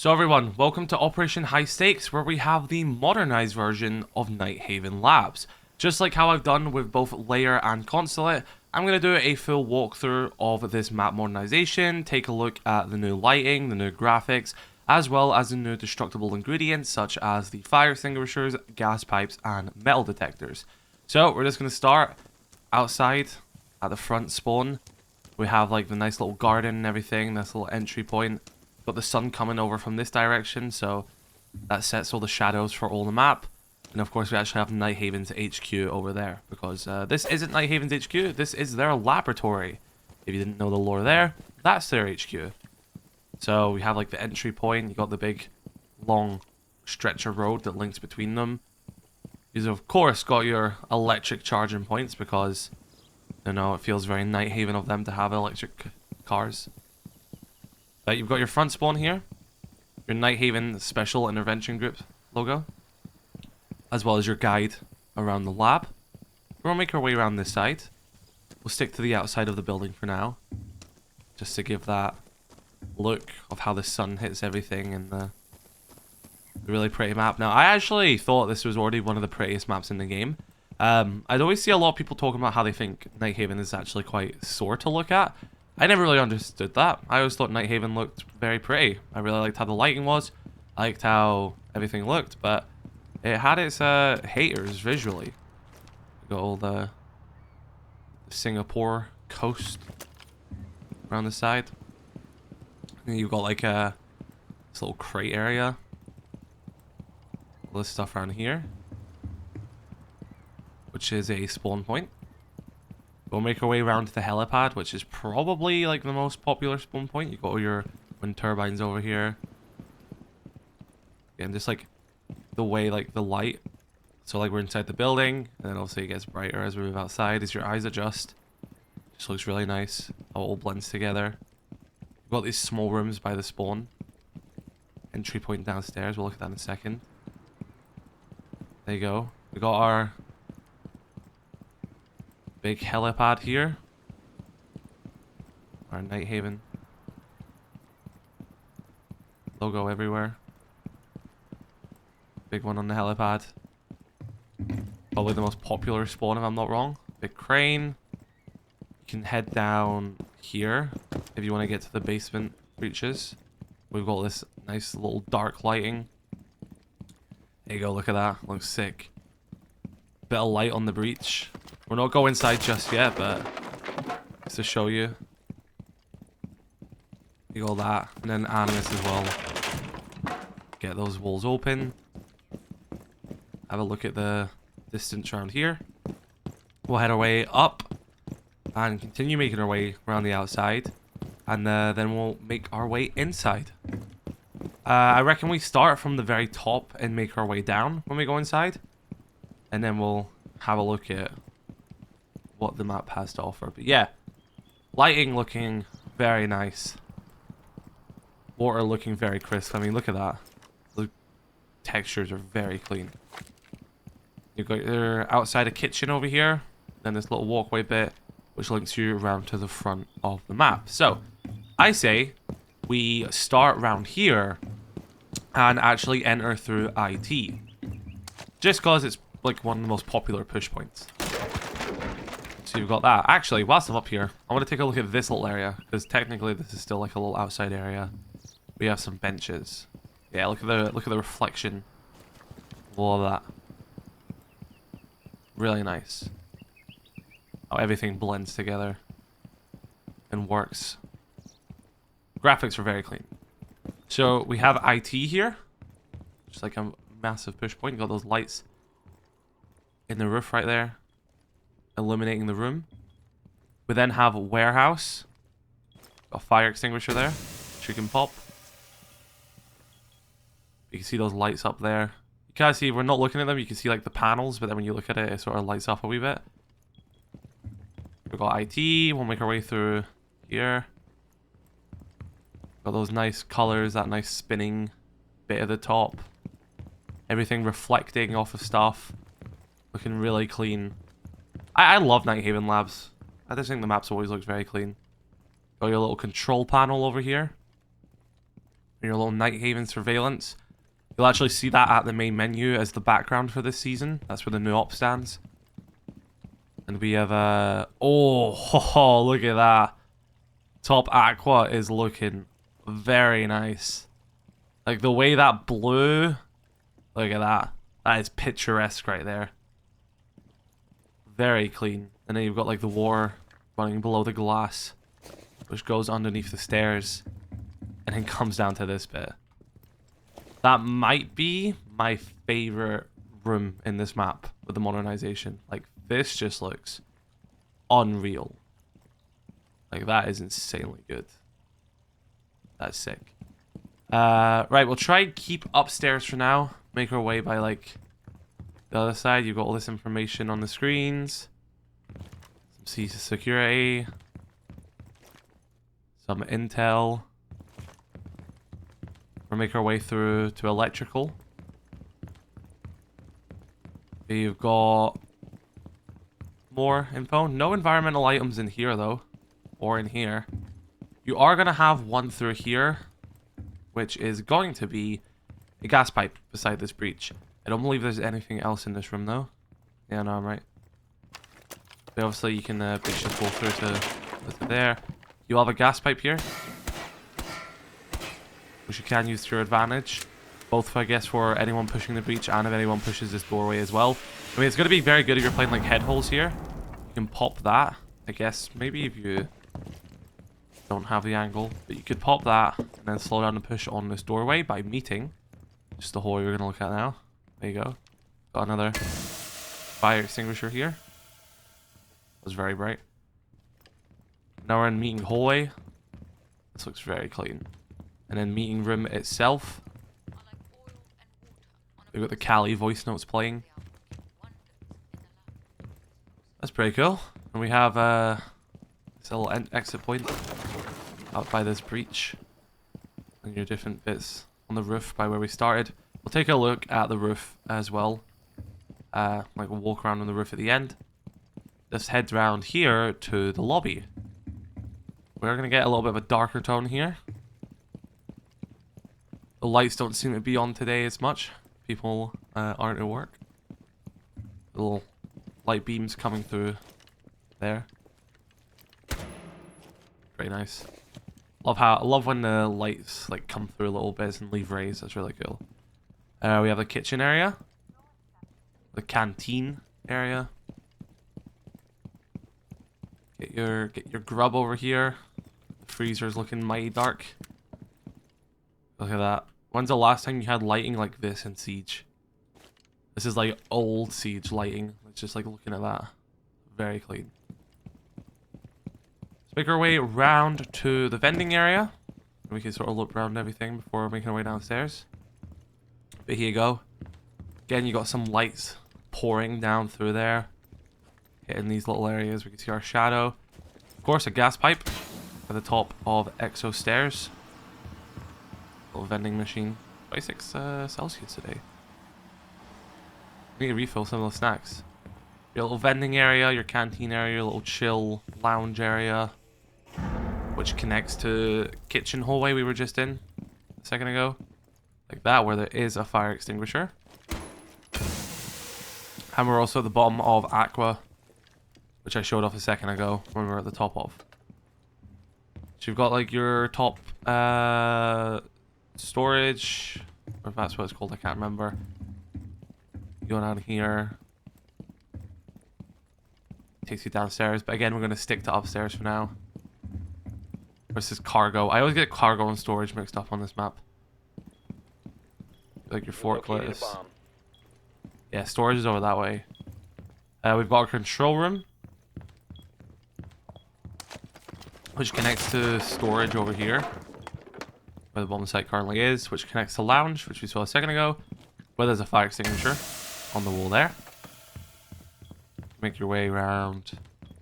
So everyone, welcome to Operation High Stakes, where we have the modernized version of Nighthaven Labs. Just like how I've done with both Layer and Consulate, I'm going to do a full walkthrough of this map modernization, take a look at the new lighting, the new graphics, as well as the new destructible ingredients such as the fire extinguishers, gas pipes, and metal detectors. So we're just going to start outside at the front spawn. We have like the nice little garden and everything, this little entry point. Got the sun coming over from this direction, so that sets all the shadows for all the map. And of course we actually have Nighthaven's HQ over there, because this isn't Nighthaven's HQ, this is their laboratory. If you didn't know the lore there, that's their HQ. So we have like the entry point, you got the big long stretch of road that links between them. You've of course got your electric charging points, because you know it feels very Nighthaven of them to have electric cars. You've got your front spawn here, your Nighthaven Special Intervention Group logo, as well as your guide around the lab. We'll make our way around this side. We'll stick to the outside of the building for now, just to give that look of how the sun hits everything and the really pretty map. Now, I actually thought this was already one of the prettiest maps in the game. I'd always see a lot of people talking about how they think Nighthaven is actually quite sore to look at. I never really understood that. I always thought Nighthaven looked very pretty. I really liked how the lighting was. I liked how everything looked, but it had its haters visually. Got all the Singapore coast around the side. And you've got like this little crate area. All this stuff around here, which is a spawn point. We'll make our way around to the Helipad, which is probably like the most popular spawn point. You got all your wind turbines over here. And just like the way like the light. So like we're inside the building, and then obviously it gets brighter as we move outside as your eyes adjust. Just looks really nice. How it all blends together. We've got these small rooms by the spawn. Entry point downstairs. We'll look at that in a second. There you go. We got our big helipad here. Our Nighthaven logo everywhere. Big one on the helipad. Probably the most popular spawn if I'm not wrong. Big crane. You can head down here if you want to get to the basement reaches. We've got this nice little dark lighting. There you go, look at that. Looks sick. Bit of light on the breach. We're not going inside just yet, but just to show you. You got that. And then animus as well. Get those walls open. Have a look at the distance around here. We'll head our way up and continue making our way around the outside. And then we'll make our way inside. I reckon we start from the very top and make our way down when we go inside. And then we'll have a look at what the map has to offer. But yeah, lighting looking very nice. Water looking very crisp. I mean, look at that. The textures are very clean. You've got your outside a kitchen over here. Then this little walkway bit, which links you around to the front of the map. So, I say we start around here and actually enter through IT. Just because it's like one of the most popular push points. So you've got that. Actually, whilst I'm up here, I want to take a look at this little area, because technically this is still like a little outside area. We have some benches. Yeah, look at the reflection of all of that. Really nice. How everything blends together and works. Graphics are very clean. So we have IT here, just like a massive push point. You got those lights in the roof right there, illuminating the room. We then have a warehouse, a fire extinguisher there, which you can pop. You can see those lights up there. You can't see, we're not looking at them, you can see like the panels, but then when you look at it, it sort of lights up a wee bit. We've got IT, we'll make our way through here. Got those nice colors, that nice spinning bit at the top. Everything reflecting off of stuff. Looking really clean. I love Nighthaven Labs. I just think the maps always looks very clean. Got your little control panel over here. your little Nighthaven surveillance. You'll actually see that at the main menu as the background for this season. That's where the new op stands. And we have oh, look at that. Top Aqua is looking very nice. Like the way that blue, look at that. That is picturesque right there. Very clean. And then you've got like the water running below the glass, which goes underneath the stairs and then comes down to this bit. That might be my favorite room in this map with the modernization. Like, this just looks unreal. Like, that is insanely good. That's sick. Right, we'll try and keep upstairs for now. Make our way by, like, the other side. You've got all this information on the screens. Some security. Some intel. We'll make our way through to electrical. You've got more info. No environmental items in here, though. Or in here. You are going to have one through here, which is going to be a gas pipe beside this breach. I don't believe there's anything else in this room, though. Yeah, no, I'm right. But obviously, you can breach this wall through to there. You have a gas pipe here, which you can use to your advantage. Both, I guess, for anyone pushing the breach and if anyone pushes this doorway as well. I mean, it's going to be very good if you're playing, like, head holes here. You can pop that, I guess. Maybe if you don't have the angle. But you could pop that and then slow down and push on this doorway by meeting just the hole you're going to look at now. There you go. Got another fire extinguisher here. Was very bright. Now we're in meeting hallway. This looks very clean. And then meeting room itself. We've got the Cali voice notes playing. That's pretty cool. And we have this little exit point out by this breach. And your different bits on the roof by where we started. We'll take a look at the roof as well. Like we'll walk around on the roof at the end. Let's head round here to the lobby. We're going to get a little bit of a darker tone here. The lights don't seem to be on today as much. People aren't at work. Little light beams coming through there. Very nice. I love when the lights like come through a little bit and leave rays. That's really cool. We have the kitchen area, the canteen area. Get your grub over here. The freezer's looking mighty dark. Look at that. When's the last time you had lighting like this in Siege? This is like old Siege lighting. It's just like looking at that. Very clean. Let's make our way round to the vending area. We can sort of look around everything before making our way downstairs. But here you go. Again, you got some lights pouring down through there. Hitting these little areas. We can see our shadow. Of course, a gas pipe at the top of EXO stairs. Little vending machine. 26 Celsius today. We need to refill some of those snacks. Your little vending area, your canteen area, your little chill lounge area, which connects to kitchen hallway we were just in a second ago. Like that, where there is a fire extinguisher. And we're also at the bottom of Aqua, which I showed off a second ago when we were at the top of. So you've got like your top storage, or if that's what it's called, I can't remember. You go down here. Takes you downstairs, but again, we're going to stick to upstairs for now. Versus cargo. I always get cargo and storage mixed up on this map. Like your forklifts. Yeah, storage is over that way. We've got our control room, which connects to storage over here, where the bomb site currently is, which connects to lounge, which we saw a second ago, where there's a fire extinguisher on the wall there. Make your way around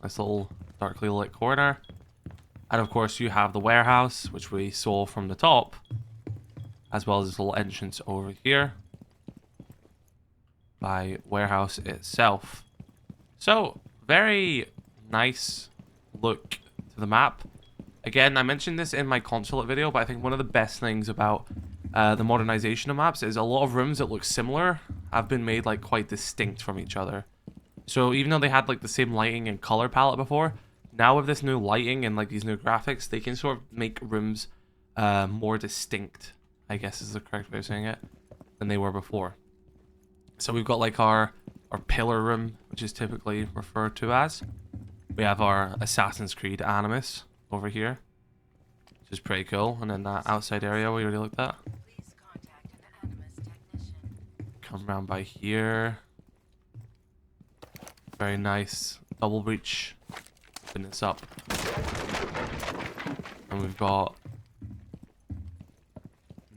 this little darkly lit corner. And of course you have the warehouse, which we saw from the top, as well as this little entrance over here by warehouse itself. So, very nice look to the map. Again, I mentioned this in my consulate video, but I think one of the best things about the modernization of maps is a lot of rooms that look similar have been made like quite distinct from each other. So even though they had like the same lighting and color palette before, now with this new lighting and like these new graphics, they can sort of make rooms more distinct, I guess is the correct way of saying it, than they were before. So we've got like our pillar room, which is typically referred to as. We have our Assassin's Creed Animus over here, which is pretty cool. And then that outside area we already looked at. Come around by here. Very nice double breach. Open this up. And we've got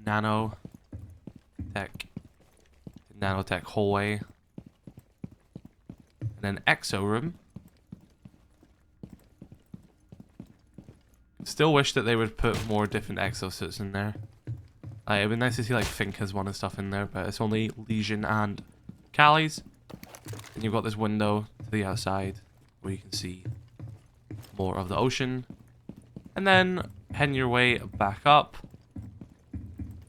Nano Tech. Nanotech hallway. And then Exo room. Still wish that they would put more different exosuits in there. It'd be nice to see like Finka's one and stuff in there, but it's only Legion and Callie's. And you've got this window to the outside where you can see more of the ocean. And then heading your way back up,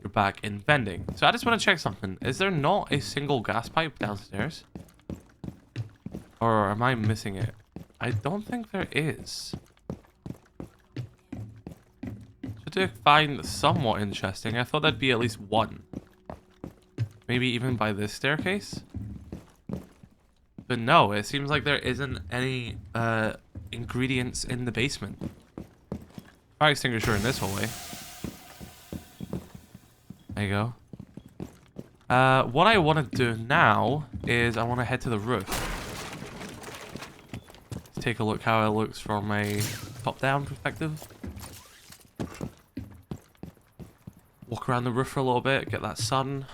you're back in vending. So I just want to check something. Is there not a single gas pipe downstairs? Or am I missing it? I don't think there is. To find somewhat interesting. I thought there'd be at least one. Maybe even by this staircase? But no, it seems like there isn't any ingredients in the basement. Fire extinguisher in this hallway. There you go. What I want to do now is I want to head to the roof. Let's take a look how it looks from a top-down perspective. Walk around the roof for a little bit, get that sun.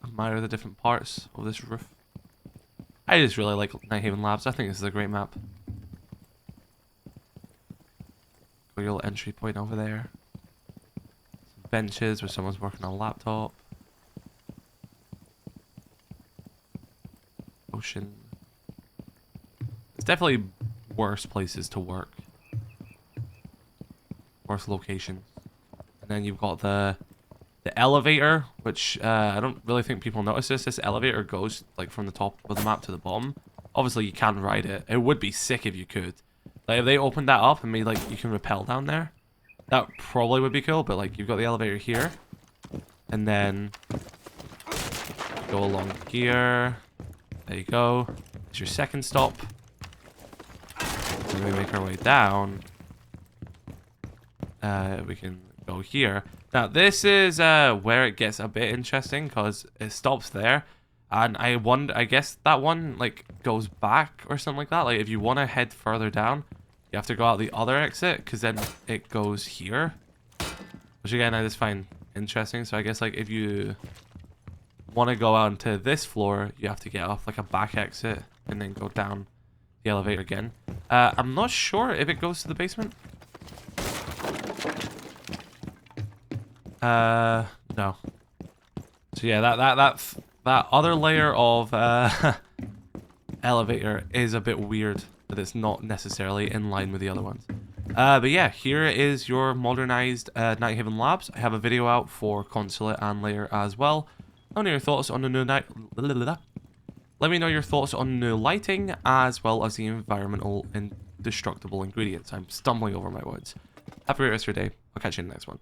Admire the different parts of this roof. I just really like Nighthaven Labs. I think this is a great map. Got your little entry point over there. Some benches where someone's working on a laptop. Ocean. It's definitely worse places to work. Worst locations. And then you've got the elevator, which I don't really think people notice this. This elevator goes like from the top of the map to the bottom. Obviously you can ride it. It would be sick if you could. Like if they opened that up and made like you can rappel down there, that probably would be cool. But like you've got the elevator here, and then go along here. There you go. It's your second stop. And we make our way down. We can go here. Now this is where it gets a bit interesting because it stops there, and I guess that one like goes back or something like that. Like if you want to head further down, you have to go out the other exit because then it goes here, which again I just find interesting. So I guess like if you want to go out into this floor, you have to get off like a back exit and then go down the elevator again. I'm not sure if it goes to the basement. No. So yeah, that other layer of elevator is a bit weird, that it's not necessarily in line with the other ones. But yeah, here is your modernized Nighthaven Labs. I have a video out for consulate and layer as well. Let me know your thoughts on the new Let me know your thoughts on the new lighting as well as the environmental and destructible ingredients. I'm stumbling over my words. Have a great rest of your day. I'll catch you in the next one.